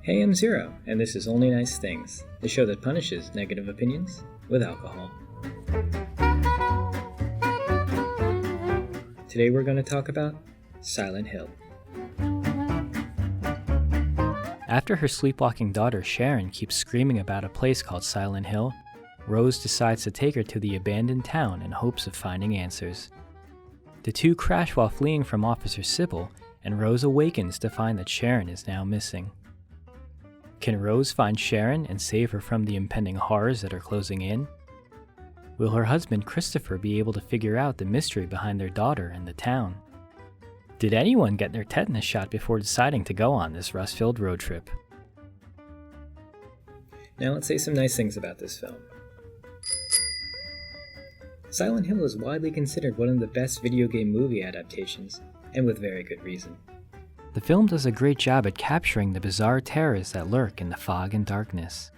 Hey, I'm Zero, and this is Only Nice Things, the show that punishes negative opinions with alcohol. Today we're going to talk about Silent Hill. After her sleepwalking daughter Sharon keeps screaming about a place called Silent Hill, Rose decides to take her to the abandoned town in hopes of finding answers. The two crash while fleeing from Officer Cybil, and Rose awakens to find that Sharon is now missing. Can Rose find Sharon and save her from the impending horrors that are closing in? Will her husband Christopher be able to figure out the mystery behind their daughter and the town? Did anyone get their tetanus shot before deciding to go on this rust-filled road trip? Now let's say some nice things about this film. Silent Hill is widely considered one of the best video game movie adaptations, and with very good reason. The film does a great job at capturing the bizarre terrors that lurk in the fog and darkness.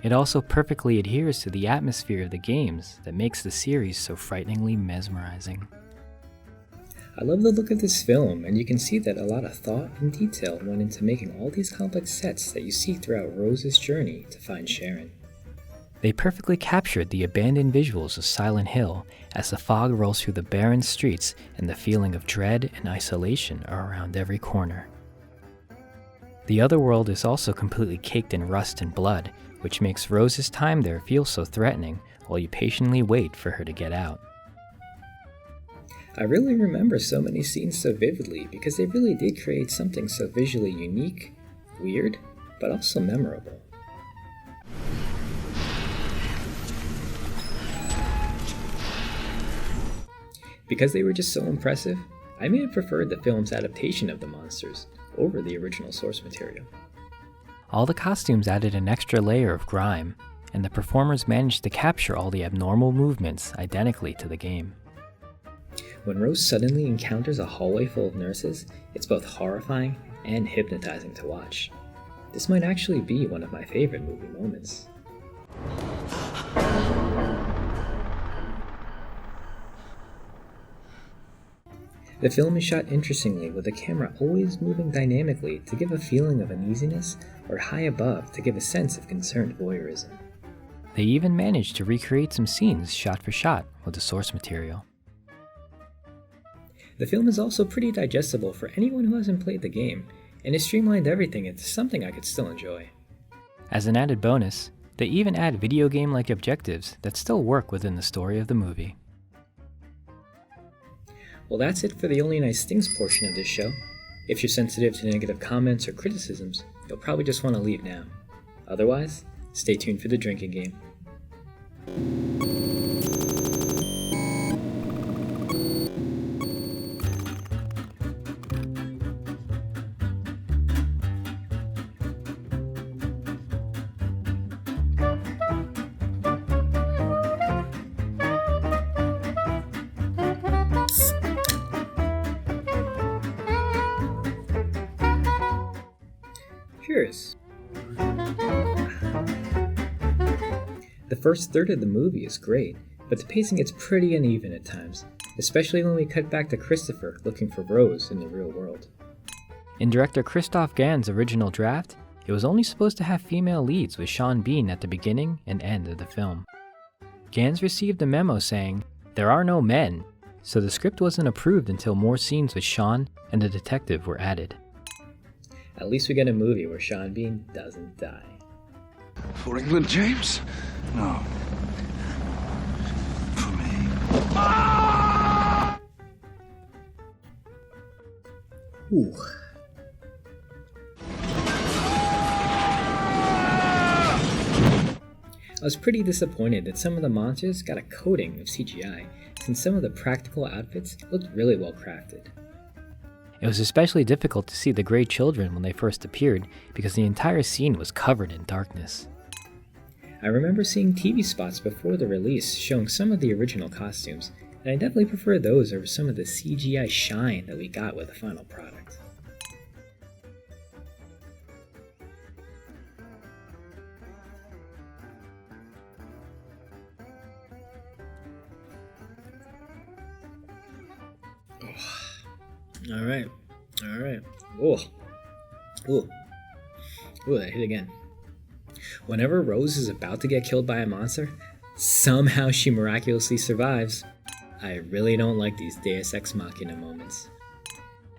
It also perfectly adheres to the atmosphere of the games that makes the series so frighteningly mesmerizing. I love the look of this film, and you can see that a lot of thought and detail went into making all these complex sets that you see throughout Rose's journey to find Sharon. They perfectly captured the abandoned visuals of Silent Hill as the fog rolls through the barren streets and the feeling of dread and isolation are around every corner. The otherworld is also completely caked in rust and blood, which makes Rose's time there feel so threatening while you patiently wait for her to get out. I really remember so many scenes so vividly because they really did create something so visually unique, weird, but also memorable. Because they were just so impressive, I may have preferred the film's adaptation of the monsters over the original source material. All the costumes added an extra layer of grime, and the performers managed to capture all the abnormal movements identically to the game. When Rose suddenly encounters a hallway full of nurses, it's both horrifying and hypnotizing to watch. This might actually be one of my favorite movie moments. The film is shot interestingly, with the camera always moving dynamically to give a feeling of uneasiness, or high above to give a sense of concerned voyeurism. They even managed to recreate some scenes shot for shot with the source material. The film is also pretty digestible for anyone who hasn't played the game, and it streamlined everything into something I could still enjoy. As an added bonus, they even add video game-like objectives that still work within the story of the movie. Well, that's it for the Only Nice Things portion of this show. If you're sensitive to negative comments or criticisms, you'll probably just want to leave now. Otherwise, stay tuned for the drinking game. Cheers. The first third of the movie is great, but the pacing gets pretty uneven at times, especially when we cut back to Christopher looking for Rose in the real world. In director Christoph Gans's original draft, it was only supposed to have female leads with Sean Bean at the beginning and end of the film. Gans received a memo saying, "There are no men," so the script wasn't approved until more scenes with Sean and the detective were added. At least we get a movie where Sean Bean doesn't die. For England, James? No. For me. Ah! Ooh. I was pretty disappointed that some of the monsters got a coating of CGI, since some of the practical outfits looked really well crafted. It was especially difficult to see the Grey Children when they first appeared because the entire scene was covered in darkness. I remember seeing TV spots before the release showing some of the original costumes, and I definitely prefer those over some of the CGI shine that we got with the final product. All right. Oh. Ooh, that hit again. Whenever Rose is about to get killed by a monster, somehow she miraculously survives. I really don't like these Deus Ex Machina moments.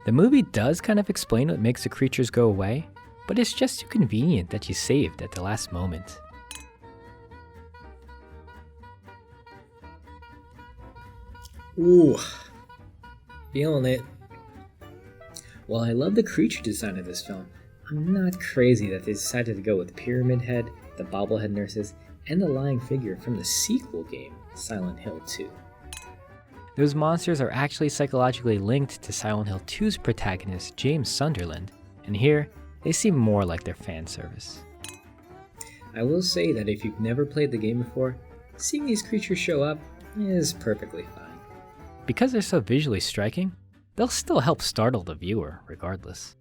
The movie does kind of explain what makes the creatures go away, but it's just too convenient that she's saved at the last moment. Ooh, feeling it. While I love the creature design of this film, I'm not crazy that they decided to go with the Pyramid Head, the Bobblehead Nurses, and the lying figure from the sequel game, Silent Hill 2. Those monsters are actually psychologically linked to Silent Hill 2's protagonist, James Sunderland, and here, they seem more like their fan service. I will say that if you've never played the game before, seeing these creatures show up is perfectly fine. Because they're so visually striking, they'll still help startle the viewer regardless.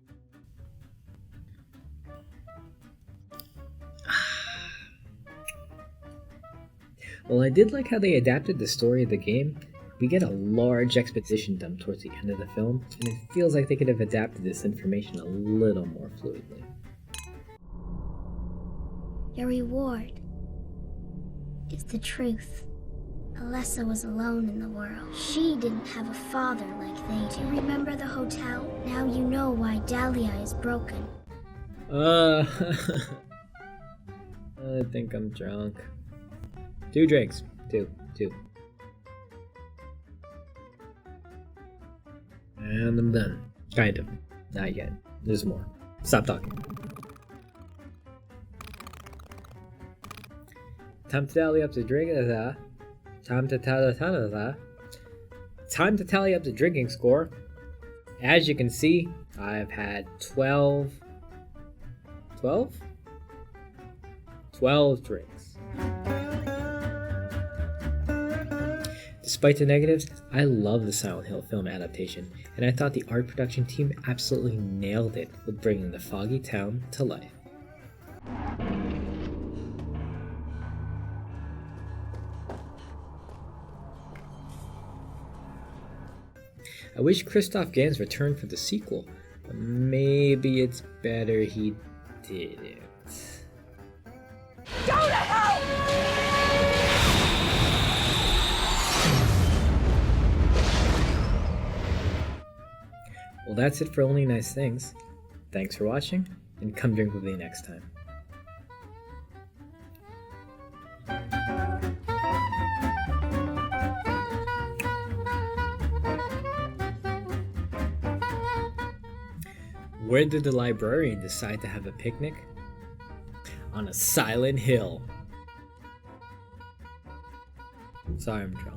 While I did like how they adapted the story of the game, we get a large exposition dump towards the end of the film, and it feels like they could have adapted this information a little more fluidly. Your reward is the truth. Alessa was alone in the world. She didn't have a father like they do. You remember the hotel? Now you know why Dahlia is broken. I think I'm drunk. 2 drinks. Two. And I'm done. Kind of. Not yet. There's more. Stop talking. Time to tally up the drink. Time to tally up the drinking score. As you can see, I've had 12 drinks. Despite the negatives, I love the Silent Hill film adaptation, and I thought the art production team absolutely nailed it with bringing the foggy town to life. I wish Christoph Gans returned for the sequel, but maybe it's better he didn't. Go to hell! Well, that's it for Only Nice Things. Thanks for watching, and come drink with me next time. Where did the librarian decide to have a picnic? On a silent hill. Sorry, I'm drunk.